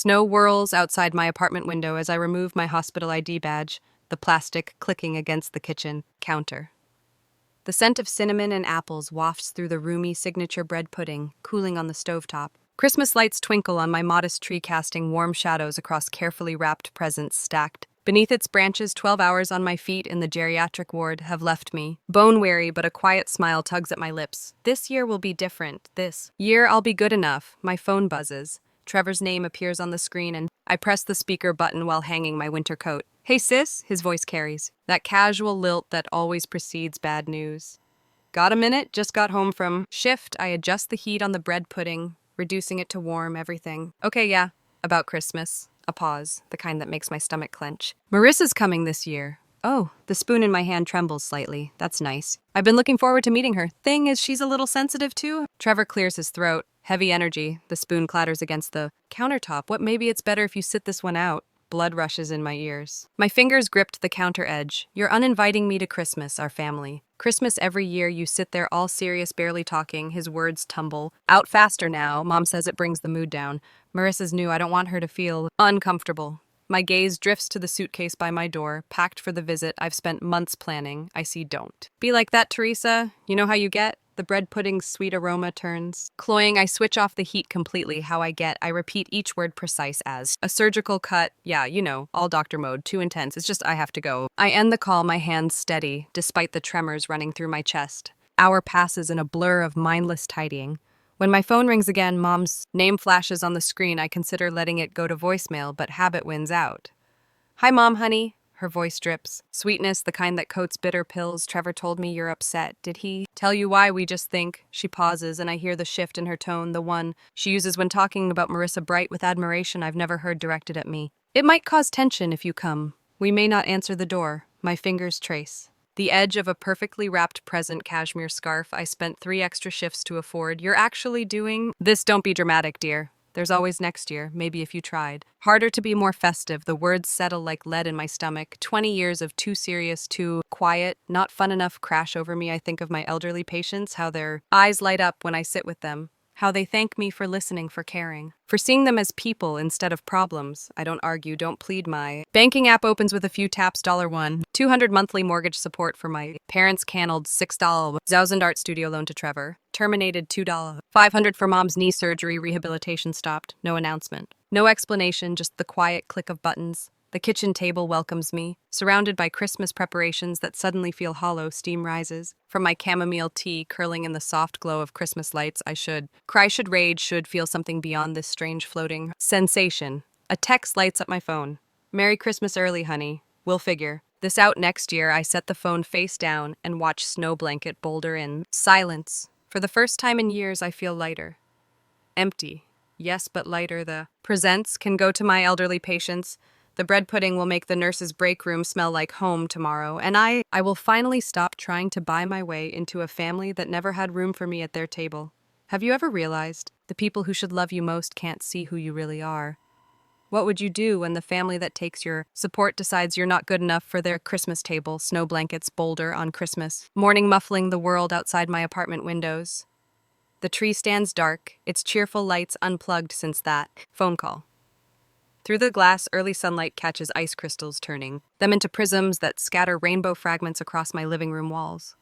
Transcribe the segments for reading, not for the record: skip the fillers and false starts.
Snow whirls outside my apartment window as I remove my hospital ID badge, the plastic clicking against the kitchen counter. The scent of cinnamon and apples wafts through the roomy signature bread pudding, cooling on the stovetop. Christmas lights twinkle on my modest tree, casting warm shadows across carefully wrapped presents stacked beneath its branches. 12 hours on my feet in the geriatric ward have left me bone-weary, but a quiet smile tugs at my lips. This year will be different. This year I'll be good enough. My phone buzzes. Trevor's name appears on the screen, and I press the speaker button while hanging my winter coat. "Hey sis," his voice carries, that casual lilt that always precedes bad news. "Got a minute? Just got home from shift." I adjust the heat on the bread pudding, reducing it to warm everything. "Okay, yeah, about Christmas." A pause, the kind that makes my stomach clench. "Marissa's coming this year." "Oh," the spoon in my hand trembles slightly. "That's nice. I've been looking forward to meeting her. Thing is, she's a little sensitive too." Trevor clears his throat. Heavy energy. The spoon clatters against the countertop. "What, maybe it's better if you sit this one out." Blood rushes in my ears. My fingers gripped the counter edge. "You're uninviting me to Christmas, our family. Christmas every year, you sit there all serious, barely talking." His words tumble out faster now. Mom says it brings the mood down. Marissa's new. I don't want her to feel uncomfortable. My gaze drifts to the suitcase by my door, packed for the visit I've spent months planning. I see don't. "Be like that, Teresa. You know how you get?" The bread pudding's sweet aroma turns. Cloying, I switch off the heat completely. "How I get." I repeat each word precise as a surgical cut. "Yeah, you know, all doctor mode, too intense. It's just I have to go." I end the call, my hands steady, despite the tremors running through my chest. Hour passes in a blur of mindless tidying. When my phone rings again, Mom's name flashes on the screen. I consider letting it go to voicemail, but habit wins out. "Hi, Mom, honey." Her voice drips. Sweetness, the kind that coats bitter pills. "Trevor told me you're upset. Did he tell you why?" "We just think." She pauses, and I hear the shift in her tone, the one she uses when talking about Marissa, bright with admiration I've never heard directed at me. "It might cause tension if you come. We may not answer the door." My fingers trace the edge of a perfectly wrapped present cashmere scarf I spent 3 extra shifts to afford. "You're actually doing this?" "Don't be dramatic, dear. There's always next year, maybe if you tried." Harder to be more festive, the words settle like lead in my stomach. 20 years of too serious, too quiet, not fun enough crash over me. I think of my elderly patients, how their eyes light up when I sit with them, how they thank me for listening, for caring, for seeing them as people instead of problems. I don't argue, don't plead. My banking app opens with a few taps. $1, 200 monthly mortgage support for my parents, canceled $6, 1,000 art studio loan to Trevor, terminated $2, 500 for Mom's knee surgery, rehabilitation stopped. No announcement, no explanation, just the quiet click of buttons. The kitchen table welcomes me, surrounded by Christmas preparations that suddenly feel hollow. Steam rises from my chamomile tea, curling in the soft glow of Christmas lights. I should cry, should rage, should feel something beyond this strange floating sensation. A text lights up my phone. "Merry Christmas early, honey. We'll figure this out next year." I set the phone face down and watch snow blanket boulder in. Silence. For the first time in years, I feel lighter. Empty. Yes, but lighter. The presents can go to my elderly patients. The bread pudding will make the nurse's break room smell like home tomorrow, and I will finally stop trying to buy my way into a family that never had room for me at their table. Have you ever realized the people who should love you most can't see who you really are? What would you do when the family that takes your support decides you're not good enough for their Christmas table? Snow blankets boulder on Christmas morning, muffling the world outside my apartment windows. The tree stands dark, its cheerful lights unplugged since that phone call. Through the glass, early sunlight catches ice crystals, turning them into prisms that scatter rainbow fragments across my living room walls.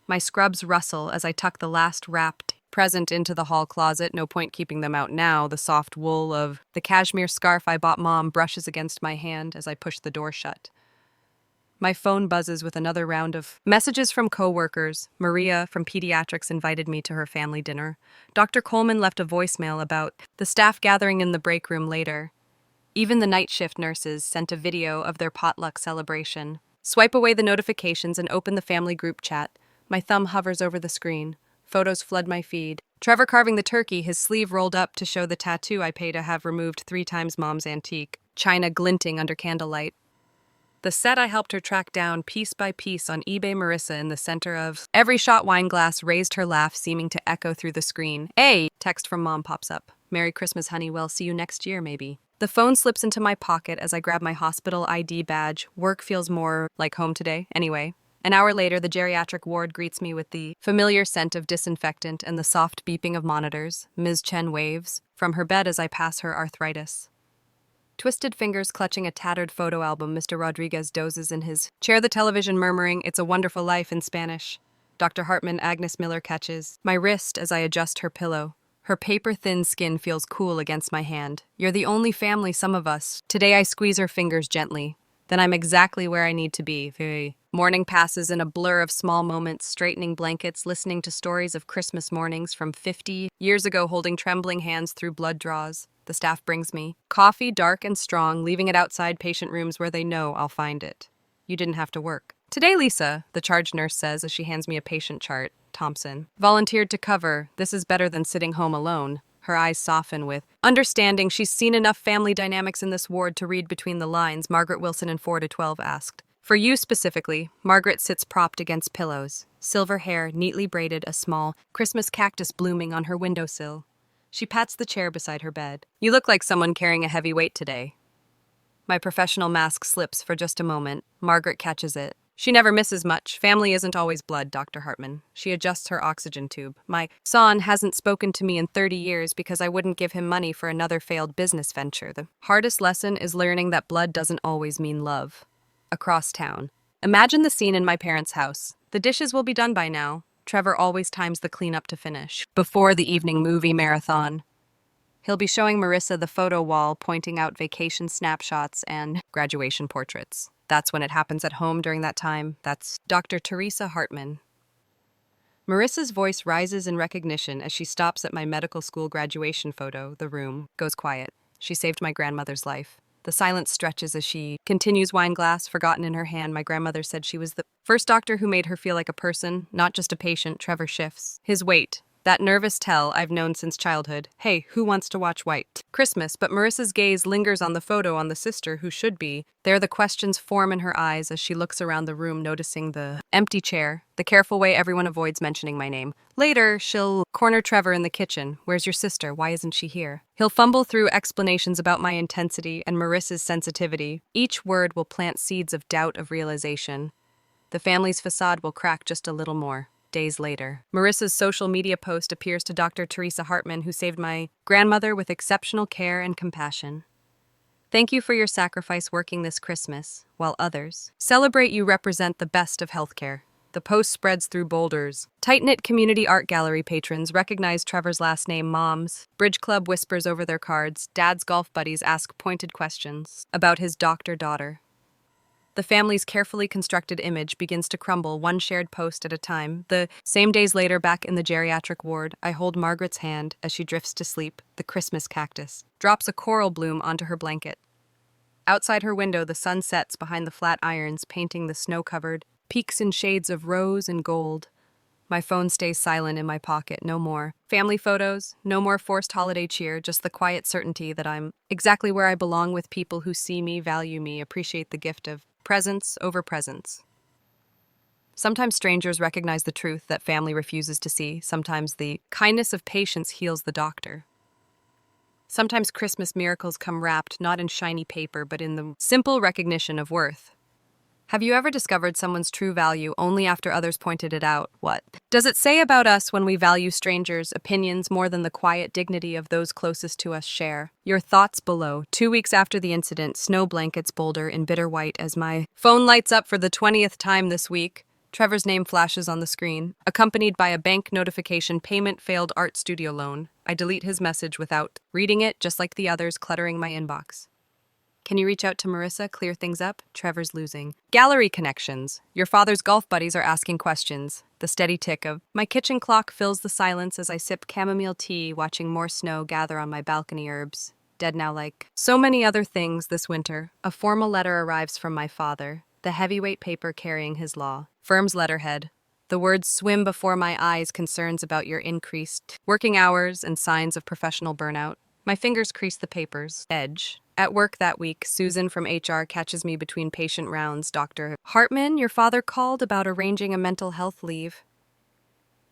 My scrubs rustle as I tuck the last wrapped present into the hall closet. No point keeping them out now. The soft wool of the cashmere scarf I bought Mom brushes against my hand as I push the door shut. My phone buzzes with another round of messages from coworkers. Maria from pediatrics invited me to her family dinner. Dr. Coleman left a voicemail about the staff gathering in the break room later. Even the night shift nurses sent a video of their potluck celebration. Swipe away the notifications and open the family group chat. My thumb hovers over the screen. Photos flood my feed. Trevor carving the turkey, his sleeve rolled up to show the tattoo I pay to have removed 3 times Mom's antique. China glinting under candlelight. The set I helped her track down piece by piece on eBay. Marissa in the center of every shot wine glass raised her laugh, seeming to echo through the screen. "Hey!" Text from Mom pops up. "Merry Christmas, honey. Well, see you next year, maybe." The phone slips into my pocket as I grab my hospital ID badge. Work feels more like home today, anyway. An hour later, the geriatric ward greets me with the familiar scent of disinfectant and the soft beeping of monitors. Ms. Chen waves from her bed as I pass her arthritis. Twisted fingers clutching a tattered photo album, Mr. Rodriguez dozes in his chair, the television murmuring, "It's a Wonderful Life" in Spanish. Dr. Hartman, Agnes Miller catches my wrist as I adjust her pillow. Her paper-thin skin feels cool against my hand. "You're the only family, some of us." Today I squeeze her fingers gently. Then I'm exactly where I need to be. Morning passes in a blur of small moments, straightening blankets, listening to stories of Christmas mornings from 50 years ago, holding trembling hands through blood draws. The staff brings me coffee, dark and strong, leaving it outside patient rooms where they know I'll find it. "You didn't have to work today, Lisa," the charge nurse says as she hands me a patient chart. "Thompson volunteered to cover. This is better than sitting home alone." Her eyes soften with understanding. She's seen enough family dynamics in this ward to read between the lines, Margaret Wilson in 4 to 12 asked. "For you specifically." Margaret sits propped against pillows, silver hair neatly braided, a small Christmas cactus blooming on her windowsill. She pats the chair beside her bed. "You look like someone carrying a heavy weight today." My professional mask slips for just a moment. Margaret catches it. "She never misses much. Family isn't always blood, Dr. Hartman." She adjusts her oxygen tube. "My son hasn't spoken to me in 30 years because I wouldn't give him money for another failed business venture. The hardest lesson is learning that blood doesn't always mean love." Across town. Imagine the scene in my parents' house. The dishes will be done by now. Trevor always times the cleanup to finish, before the evening movie marathon. He'll be showing Marissa the photo wall, pointing out vacation snapshots and graduation portraits. That's when it happens at home during that time. That's Dr. Teresa Hartman. Marissa's voice rises in recognition as she stops at my medical school graduation photo. The room goes quiet. She saved my grandmother's life. The silence stretches as she continues, wine glass forgotten in her hand. "My grandmother said she was the first doctor who made her feel like a person, not just a patient." Trevor shifts his weight. That nervous tell I've known since childhood. "Hey, who wants to watch White Christmas?" But Marissa's gaze lingers on the photo on the sister who should be. There the questions form in her eyes as she looks around the room, noticing the empty chair, the careful way everyone avoids mentioning my name. Later, she'll corner Trevor in the kitchen. "Where's your sister? Why isn't she here?" He'll fumble through explanations about my intensity and Marissa's sensitivity. Each word will plant seeds of doubt, of realization. The family's facade will crack just a little more. Days later, Marissa's social media post appears to Dr. Teresa Hartman, who saved my grandmother with exceptional care and compassion. "Thank you for your sacrifice working this Christmas, while others celebrate you represent the best of healthcare." The post spreads through Boulder's tight-knit community art gallery. Patrons recognize Trevor's last name. Moms, Bridge Club whispers over their cards. Dad's golf buddies ask pointed questions about his doctor-daughter. The family's carefully constructed image begins to crumble, one shared post at a time. The same days later, back in the geriatric ward, I hold Margaret's hand as she drifts to sleep. The Christmas cactus drops a coral bloom onto her blanket. Outside her window, the sun sets behind the flat irons, painting the snow-covered peaks in shades of rose and gold. My phone stays silent in my pocket. No more family photos, no more forced holiday cheer, just the quiet certainty that I'm exactly where I belong with people who see me, value me, appreciate the gift of presence over presence. Sometimes strangers recognize the truth that family refuses to see. Sometimes the kindness of patience heals the doctor. Sometimes Christmas miracles come wrapped not in shiny paper, but in the simple recognition of worth. Have you ever discovered someone's true value only after others pointed it out? What does it say about us when we value strangers' opinions more than the quiet dignity of those closest to us share? Your thoughts below. 2 weeks after the incident, snow blankets Boulder in bitter white as my phone lights up for the 20th time this week. Trevor's name flashes on the screen, accompanied by a bank notification: payment failed, art studio loan. I delete his message without reading it, just like the others cluttering my inbox. Can you reach out to Marissa, clear things up? Trevor's losing gallery connections. Your father's golf buddies are asking questions. The steady tick of my kitchen clock fills the silence as I sip chamomile tea, watching more snow gather on my balcony. Herbs dead now, like so many other things this winter. A formal letter arrives from my father, the heavyweight paper carrying his law firm's letterhead. The words swim before my eyes: concerns about your increased working hours and signs of professional burnout. My fingers crease the paper's edge. At work that week, Susan from HR catches me between patient rounds. "Dr. Hartman, your father called about arranging a mental health leave."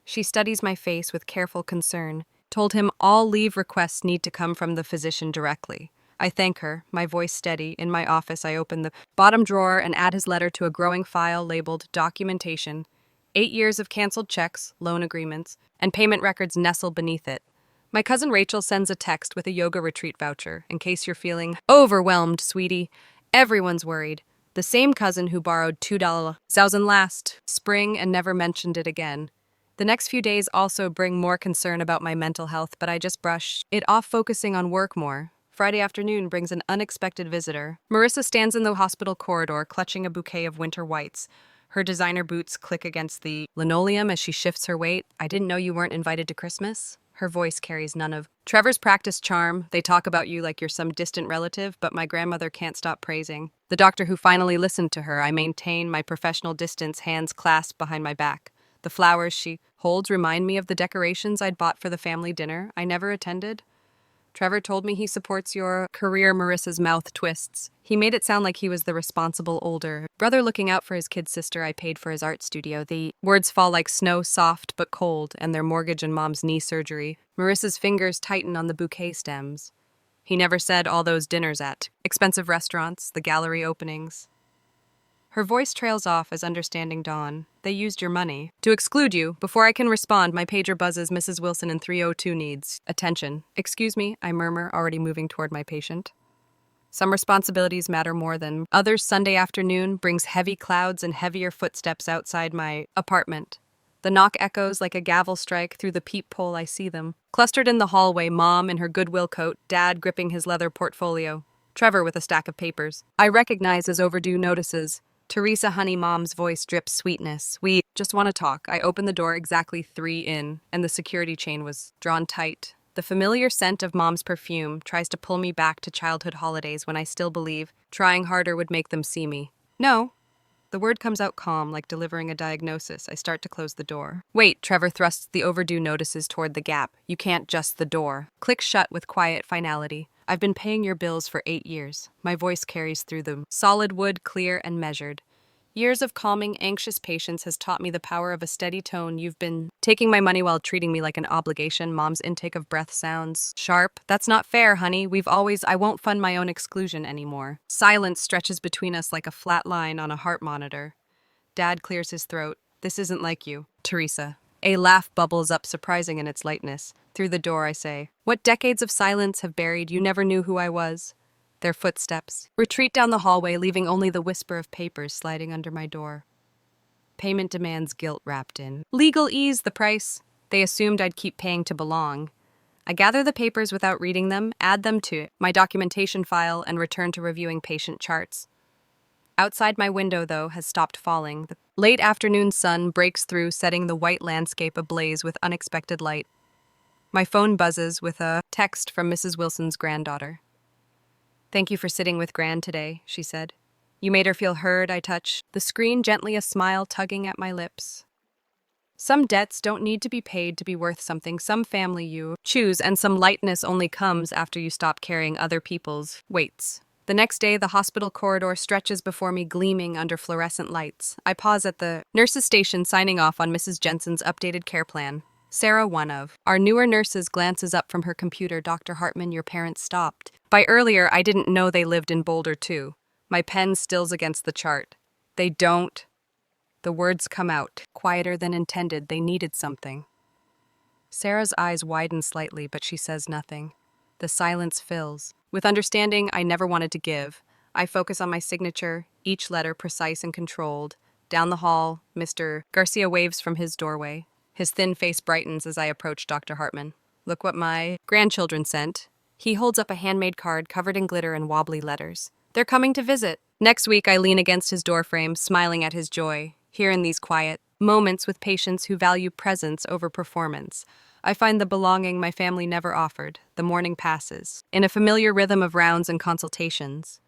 She studies my face with careful concern. "Told him all leave requests need to come from the physician directly." I thank her, my voice steady. In my office, I open the bottom drawer and add his letter to a growing file labeled Documentation. 8 years of canceled checks, loan agreements, and payment records nestle beneath it. My cousin Rachel sends a text with a yoga retreat voucher, in case you're feeling overwhelmed, sweetie. Everyone's worried. The same cousin who borrowed $2,000 last spring and never mentioned it again. The next few days also bring more concern about my mental health, but I just brush it off, focusing on work more. Friday afternoon brings an unexpected visitor. Marissa stands in the hospital corridor, clutching a bouquet of winter whites. Her designer boots click against the linoleum as she shifts her weight. I didn't know you weren't invited to Christmas. Her voice carries none of Trevor's practiced charm. They talk about you like you're some distant relative, but my grandmother can't stop praising. The doctor who finally listened to her. I maintain my professional distance, hands clasped behind my back. The flowers she holds remind me of the decorations I'd bought for the family dinner I never attended. Trevor told me he supports your career. Marissa's mouth twists. He made it sound like he was the responsible older brother looking out for his kid sister I paid for his art studio. The words fall like snow, soft but cold, and their mortgage and mom's knee surgery. Marissa's fingers tighten on the bouquet stems. He never said all those dinners at expensive restaurants, the gallery openings. Her voice trails off as understanding dawn. They used your money to exclude you. Before I can respond, my pager buzzes. Mrs. Wilson in 302 needs attention. Excuse me, I murmur, already moving toward my patient. Some responsibilities matter more than others. Sunday afternoon brings heavy clouds and heavier footsteps outside my apartment. The knock echoes like a gavel strike. Through the peephole I see them. Clustered in the hallway, Mom in her Goodwill coat, Dad gripping his leather portfolio, Trevor with a stack of papers. I recognize as overdue notices. Teresa, honey, Mom's voice drips sweetness. We just want to talk. I opened the door exactly 3 in, and the security chain was drawn tight. The familiar scent of Mom's perfume tries to pull me back to childhood holidays when I still believe trying harder would make them see me. No. The word comes out calm, like delivering a diagnosis. I start to close the door. Wait, Trevor thrusts the overdue notices toward the gap. You can't just the door. Clicks shut with quiet finality. I've been paying your bills for 8 years. My voice carries through them. Solid wood, clear and measured. Years of calming, anxious patience has taught me the power of a steady tone. You've been taking my money while treating me like an obligation. Mom's intake of breath sounds sharp. That's not fair, honey. I won't fund my own exclusion anymore. Silence stretches between us like a flat line on a heart monitor. Dad clears his throat. This isn't like you, Teresa. A laugh bubbles up, surprising in its lightness. Through the door, I say, what decades of silence have buried? You never knew who I was. Their footsteps retreat down the hallway, leaving only the whisper of papers sliding under my door. Payment demands, guilt wrapped in legal ease, the price. They assumed I'd keep paying to belong. I gather the papers without reading them, add them to my documentation file, and return to reviewing patient charts. Outside my window, though, has stopped falling. The late afternoon sun breaks through, setting the white landscape ablaze with unexpected light. My phone buzzes with a text from Mrs. Wilson's granddaughter. Thank you for sitting with Gran today, she said. You made her feel heard. I touch the screen gently, a smile tugging at my lips. Some debts don't need to be paid to be worth something. Some family you choose, and some lightness only comes after you stop carrying other people's weights. The next day, the hospital corridor stretches before me, gleaming under fluorescent lights. I pause at the nurse's station, signing off on Mrs. Jensen's updated care plan. Sarah, one of our newer nurses, glances up from her computer. Dr. Hartman, your parents stopped by earlier. I didn't know they lived in Boulder, too. My pen stills against the chart. They don't. The words come out, quieter than intended. They needed something. Sarah's eyes widen slightly, but she says nothing. The silence fills. With understanding I never wanted to give, I focus on my signature, each letter precise and controlled. Down the hall, Mr. Garcia waves from his doorway. His thin face brightens as I approach Dr. Hartman. Look what my grandchildren sent. He holds up a handmade card covered in glitter and wobbly letters. They're coming to visit. Next week, I lean against his doorframe, smiling at his joy. Here in these quiet moments with patients who value presence over performance, I find the belonging my family never offered. The morning passes, in a familiar rhythm of rounds and consultations.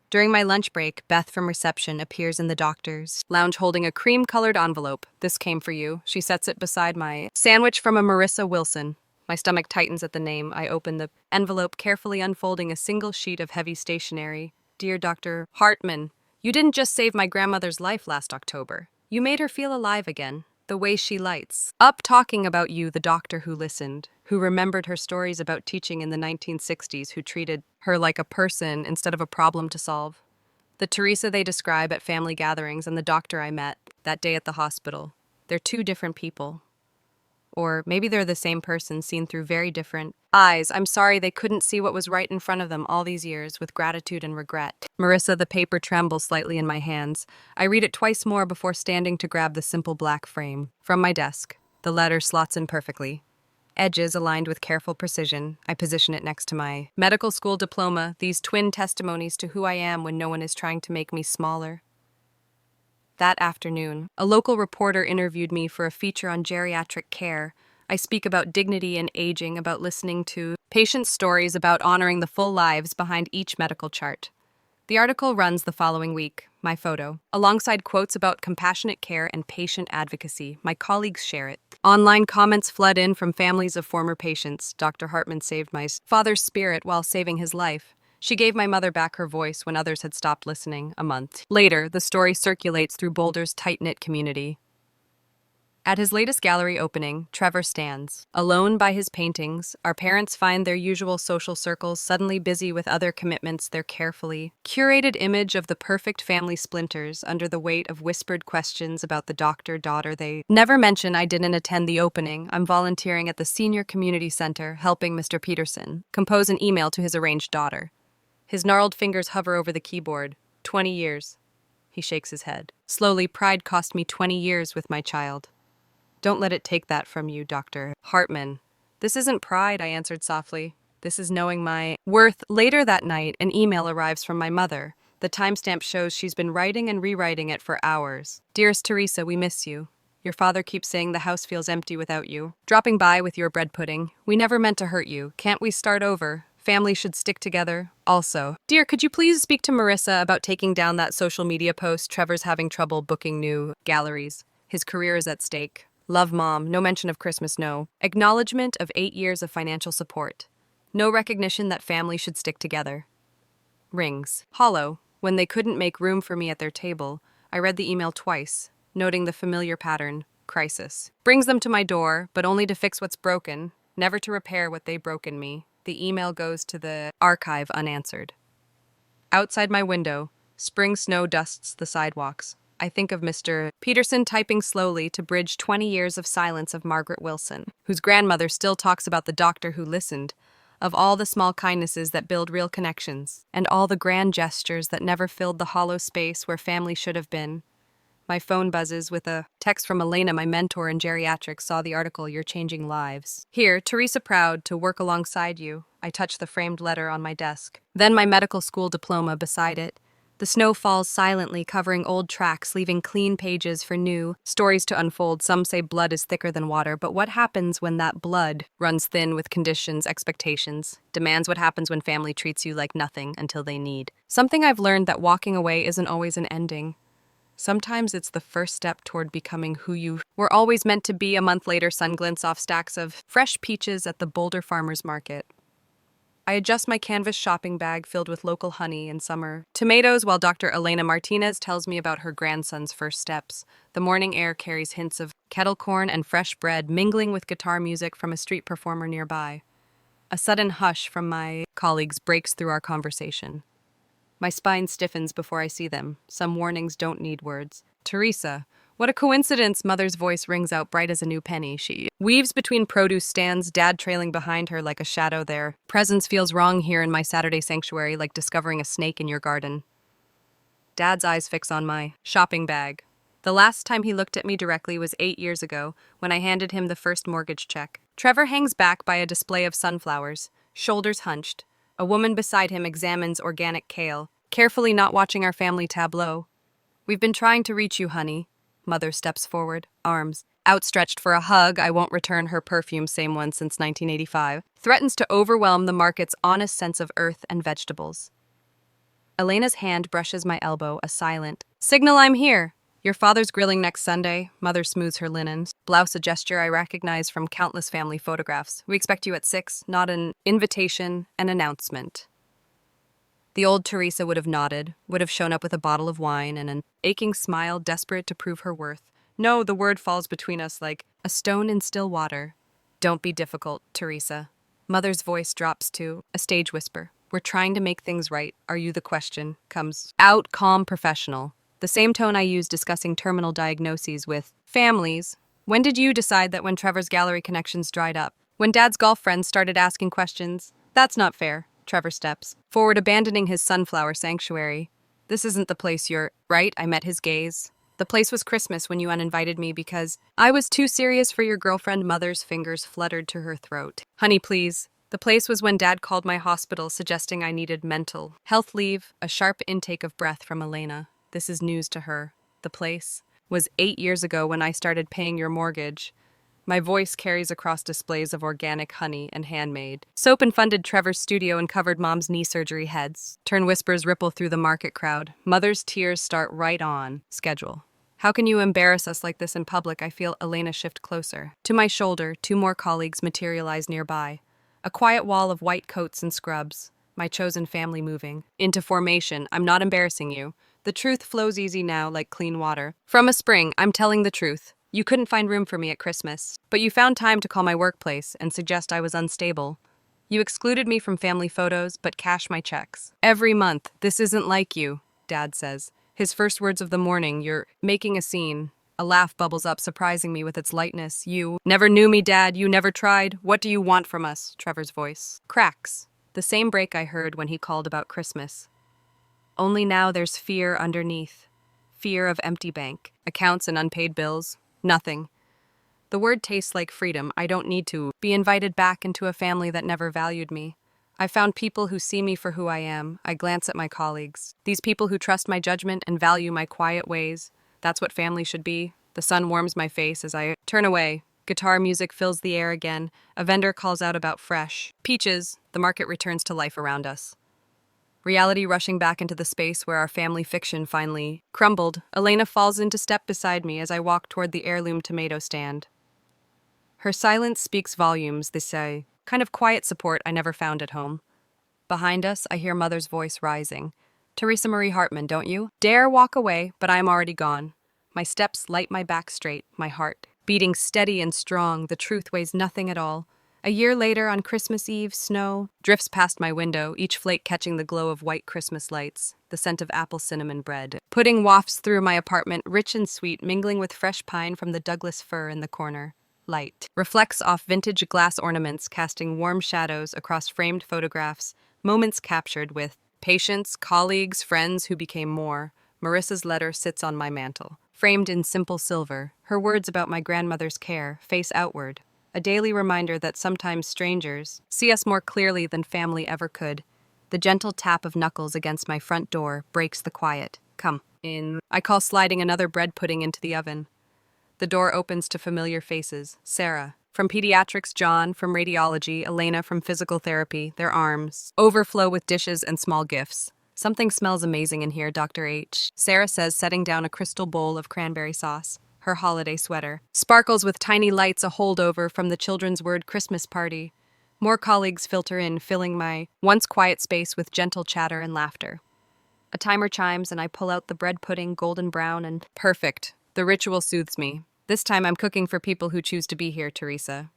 During my lunch break, Beth from reception appears in the doctor's lounge holding a cream-colored envelope. This came for you. She sets it beside my sandwich from a Marissa Wilson. My stomach tightens at the name. I open the envelope, carefully unfolding a single sheet of heavy stationery. Dear Dr. Hartman, you didn't just save my grandmother's life last October. You made her feel alive again. The way she lights up talking about you, the doctor who listened, who remembered her stories about teaching in the 1960s, who treated her like a person instead of a problem to solve. The Teresa they describe at family gatherings and the doctor I met that day at the hospital. They're two different people. Or maybe they're the same person seen through very different eyes. I'm sorry they couldn't see what was right in front of them all these years with gratitude and regret. Marissa, the paper trembles slightly in my hands. I read it twice more before standing to grab the simple black frame. From my desk, the letter slots in perfectly. Edges aligned with careful precision. I position it next to my medical school diploma, these twin testimonies to who I am when no one is trying to make me smaller. That afternoon, a local reporter interviewed me for a feature on geriatric care. I speak about dignity and aging, about listening to patients' stories, about honoring the full lives behind each medical chart. The article runs the following week, my photo, alongside quotes about compassionate care and patient advocacy. My colleagues share it. Online comments flood in from families of former patients. Dr. Hartman saved my father's spirit while saving his life. She gave my mother back her voice when others had stopped listening. A month later, the story circulates through Boulder's tight-knit community. At his latest gallery opening, Trevor stands, alone by his paintings. Our parents find their usual social circles suddenly busy with other commitments. Their carefully curated image of the perfect family splinters under the weight of whispered questions about the daughter. They never mention I didn't attend the opening. I'm volunteering at the Senior Community Center, helping Mr. Peterson compose an email to his arranged daughter. His gnarled fingers hover over the keyboard. 20 years. He shakes his head. Slowly, pride cost me 20 years with my child. Don't let it take that from you, Dr. Hartman. This isn't pride, I answered softly. This is knowing my worth. Later that night, an email arrives from my mother. The timestamp shows she's been writing and rewriting it for hours. Dearest Teresa, we miss you. Your father keeps saying the house feels empty without you. Dropping by with your bread pudding. We never meant to hurt you. Can't we start over? Family should stick together. Also, dear, could you please speak to Marissa about taking down that social media post? Trevor's having trouble booking new galleries. His career is at stake. Love, Mom. No mention of Christmas, no. Acknowledgement of 8 years of financial support. No recognition that family should stick together. Rings. Hollow. When they couldn't make room for me at their table, I read the email twice, noting the familiar pattern. Crisis. Brings them to my door, but only to fix what's broken, never to repair what they broke in me. The email goes to the archive unanswered. Outside my window, spring snow dusts the sidewalks. I think of Mr. Peterson typing slowly to bridge 20 years of silence of Margaret Wilson, whose grandmother still talks about the doctor who listened, of all the small kindnesses that build real connections, and all the grand gestures that never filled the hollow space where family should have been. My phone buzzes with a text from Elena, my mentor in geriatrics, saw the article, You're Changing Lives. Here, Teresa, proud to work alongside you. I touch the framed letter on my desk. Then my medical school diploma beside it. The snow falls silently, covering old tracks, leaving clean pages for new stories to unfold. Some say blood is thicker than water, but what happens when that blood runs thin with conditions, expectations, demands? What happens when family treats you like nothing until they need? Something I've learned, that walking away isn't always an ending. Sometimes it's the first step toward becoming who you were always meant to be. A month later, sun glints off stacks of fresh peaches at the Boulder Farmers Market. I adjust my canvas shopping bag filled with local honey and summer tomatoes while Dr. Elena Martinez tells me about her grandson's first steps. The morning air carries hints of kettle corn and fresh bread mingling with guitar music from a street performer nearby. A sudden hush from my colleagues breaks through our conversation. My spine stiffens before I see them. Some warnings don't need words. Teresa, what a coincidence, Mother's voice rings out bright as a new penny. She weaves between produce stands, Dad trailing behind her like a shadow there. Presence feels wrong here in my Saturday sanctuary, like discovering a snake in your garden. Dad's eyes fix on my shopping bag. The last time he looked at me directly was 8 years ago, when I handed him the first mortgage check. Trevor hangs back by a display of sunflowers, shoulders hunched. A woman beside him examines organic kale, carefully not watching our family tableau. We've been trying to reach you, honey. Mother steps forward, arms outstretched for a hug. I won't return her perfume, same one since 1985. Threatens to overwhelm the market's honest sense of earth and vegetables. Elena's hand brushes my elbow, a silent signal I'm here. Your father's grilling next Sunday. Mother smooths her linens. Blouse, a gesture I recognize from countless family photographs. We expect you at 6, not an invitation, an announcement. The old Teresa would have nodded, would have shown up with a bottle of wine and an aching smile, desperate to prove her worth. No, the word falls between us like a stone in still water. Don't be difficult, Teresa. Mother's voice drops to a stage whisper. We're trying to make things right. Are you the question? Comes out calm professional. The same tone I use discussing terminal diagnoses with families. When did you decide that when Trevor's gallery connections dried up? When Dad's golf friends started asking questions? That's not fair. Trevor steps forward, abandoning his sunflower sanctuary. This isn't the place you're, right? I met his gaze. The place was Christmas when you uninvited me because I was too serious for your girlfriend. Mother's fingers fluttered to her throat. Honey, please. The place was when Dad called my hospital suggesting I needed mental health leave, a sharp intake of breath from Elena. This is news to her. The place was 8 years ago when I started paying your mortgage. My voice carries across displays of organic honey and handmade soap and funded Trevor's studio and covered Mom's knee surgery heads. Turn whispers ripple through the market crowd. Mother's tears start right on schedule. How can you embarrass us like this in public? I feel Elena shift closer. To my shoulder, 2 more colleagues materialize nearby. A quiet wall of white coats and scrubs. My chosen family moving into formation. I'm not embarrassing you. The truth flows easy now like clean water. From a spring, I'm telling the truth. You couldn't find room for me at Christmas, but you found time to call my workplace and suggest I was unstable. You excluded me from family photos, but cash my checks. Every month. This isn't like you, Dad says. His first words of the morning, you're making a scene. A laugh bubbles up, surprising me with its lightness. You never knew me, Dad. You never tried. What do you want from us? Trevor's voice cracks. The same break I heard when he called about Christmas. Only now there's fear underneath. Fear of empty bank, accounts and unpaid bills. Nothing. The word tastes like freedom. I don't need to be invited back into a family that never valued me. I found people who see me for who I am. I glance at my colleagues. These people who trust my judgment and value my quiet ways. That's what family should be. The sun warms my face as I turn away. Guitar music fills the air again. A vendor calls out about fresh peaches. The market returns to life around us. Reality rushing back into the space where our family fiction finally crumbled. Elena falls into step beside me as I walk toward the heirloom tomato stand. Her silence speaks volumes, this kind of quiet support I never found at home. Behind us, I hear Mother's voice rising. Teresa Marie Hartman, don't you? Dare walk away, but I'm already gone. My steps light my back straight, my heart beating steady and strong. The truth weighs nothing at all. A year later, on Christmas Eve, snow drifts past my window, each flake catching the glow of white Christmas lights, the scent of apple cinnamon bread. Pudding wafts through my apartment, rich and sweet, mingling with fresh pine from the Douglas fir in the corner. Light reflects off vintage glass ornaments, casting warm shadows across framed photographs, moments captured with patients, colleagues, friends who became more. Marissa's letter sits on my mantel, framed in simple silver, her words about my grandmother's care, face outward. A daily reminder that sometimes strangers see us more clearly than family ever could. The gentle tap of knuckles against my front door breaks the quiet. Come in. I call, sliding another bread pudding into the oven. The door opens to familiar faces. Sarah, from pediatrics, John, from radiology, Elena, from physical therapy. Their arms overflow with dishes and small gifts. Something smells amazing in here, Dr. H. Sarah says, setting down a crystal bowl of cranberry sauce. Her holiday sweater sparkles with tiny lights, a holdover from the children's word Christmas party. More colleagues filter in, filling my once quiet space with gentle chatter and laughter. A timer chimes and I pull out the bread pudding, golden brown and perfect. The ritual soothes me. This time I'm cooking for people who choose to be here, Teresa.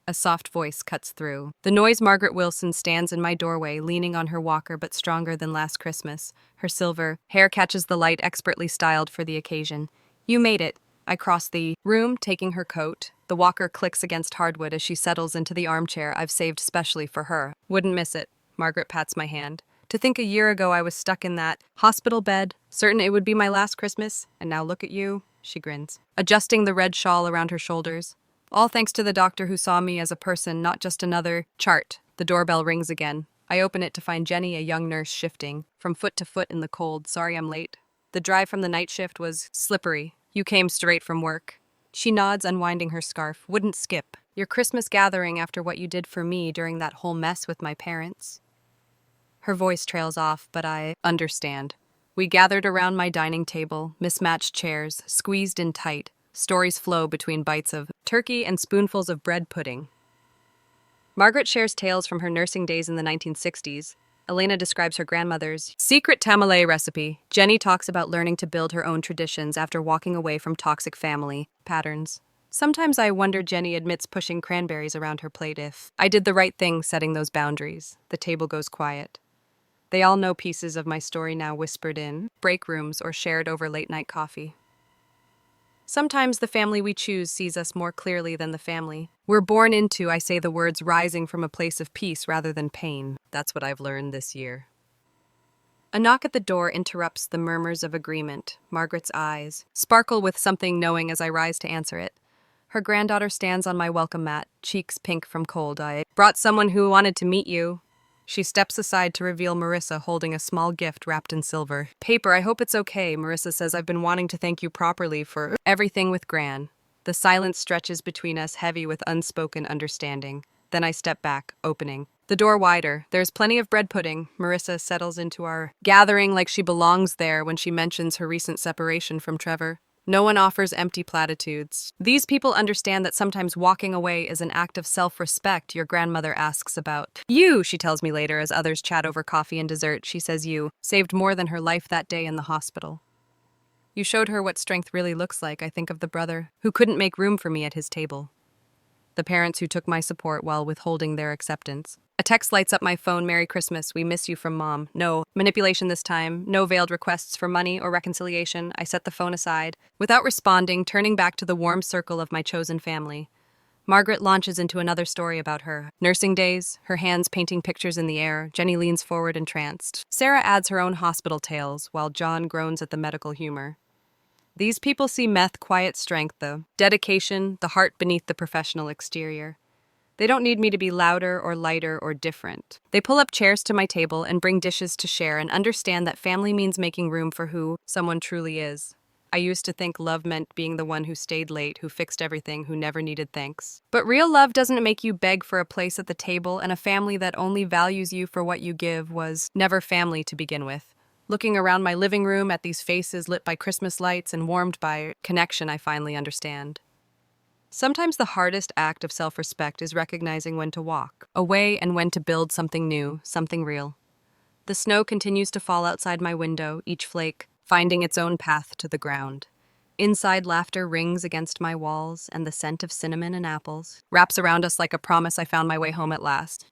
A soft voice cuts through. The noise. Margaret Wilson stands in my doorway, leaning on her walker but stronger than last Christmas. Her silver hair catches the light, expertly styled for the occasion. You made it. I cross the room, taking her coat. The walker clicks against hardwood as she settles into the armchair I've saved specially for her. Wouldn't miss it. Margaret pats my hand. To think a year ago I was stuck in that hospital bed, certain it would be my last Christmas, and now look at you. She grins, adjusting the red shawl around her shoulders. All thanks to the doctor who saw me as a person, not just another chart. The doorbell rings again. I open it to find Jenny, a young nurse, shifting from foot to foot in the cold. Sorry I'm late. The drive from the night shift was slippery. You came straight from work. She nods, unwinding her scarf. Wouldn't skip your Christmas gathering after what you did for me during that whole mess with my parents. Her voice trails off, but I understand. We gathered around my dining table, mismatched chairs, squeezed in tight. Stories flow between bites of turkey and spoonfuls of bread pudding. Margaret shares tales from her nursing days in the 1960s. Elena describes her grandmother's secret tamale recipe. Jenny talks about learning to build her own traditions after walking away from toxic family patterns. Sometimes I wonder Jenny admits pushing cranberries around her plate if I did the right thing setting those boundaries. The table goes quiet. They all know pieces of my story now whispered in break rooms or shared over late night coffee. Sometimes the family we choose sees us more clearly than the family we're born into. I say the words rising from a place of peace rather than pain. That's what I've learned this year. A knock at the door interrupts the murmurs of agreement. Margaret's eyes sparkle with something knowing as I rise to answer it. Her granddaughter stands on my welcome mat, cheeks pink from cold. I brought someone who wanted to meet you. She steps aside to reveal Marissa holding a small gift wrapped in silver paper. I hope it's okay, Marissa says. I've been wanting to thank you properly for everything with Gran. The silence stretches between us, heavy with unspoken understanding. Then I step back, opening the door wider. There's plenty of bread pudding. Marissa settles into our gathering like she belongs there when she mentions her recent separation from Trevor. No one offers empty platitudes. These people understand that sometimes walking away is an act of self-respect. Your grandmother asks about you, she tells me later as others chat over coffee and dessert. She says you saved more than her life that day in the hospital. You showed her what strength really looks like. I think of the brother who couldn't make room for me at his table. The parents who took my support while withholding their acceptance. A text lights up my phone. Merry Christmas. We miss you from Mom. No manipulation this time. No veiled requests for money or reconciliation. I set the phone aside. Without responding, turning back to the warm circle of my chosen family. Margaret launches into another story about her nursing days, her hands painting pictures in the air. Jenny leans forward entranced. Sarah adds her own hospital tales, while John groans at the medical humor. These people see meth quiet strength, though. Dedication, the heart beneath the professional exterior. They don't need me to be louder or lighter or different. They pull up chairs to my table and bring dishes to share and understand that family means making room for who someone truly is. I used to think love meant being the one who stayed late, who fixed everything, who never needed thanks. But real love doesn't make you beg for a place at the table, and a family that only values you for what you give was never family to begin with. Looking around my living room at these faces lit by Christmas lights and warmed by connection, I finally understand. Sometimes the hardest act of self-respect is recognizing when to walk away and when to build something new, something real. The snow continues to fall outside my window, each flake finding its own path to the ground. Inside, laughter rings against my walls, and the scent of cinnamon and apples wraps around us like a promise I found my way home at last.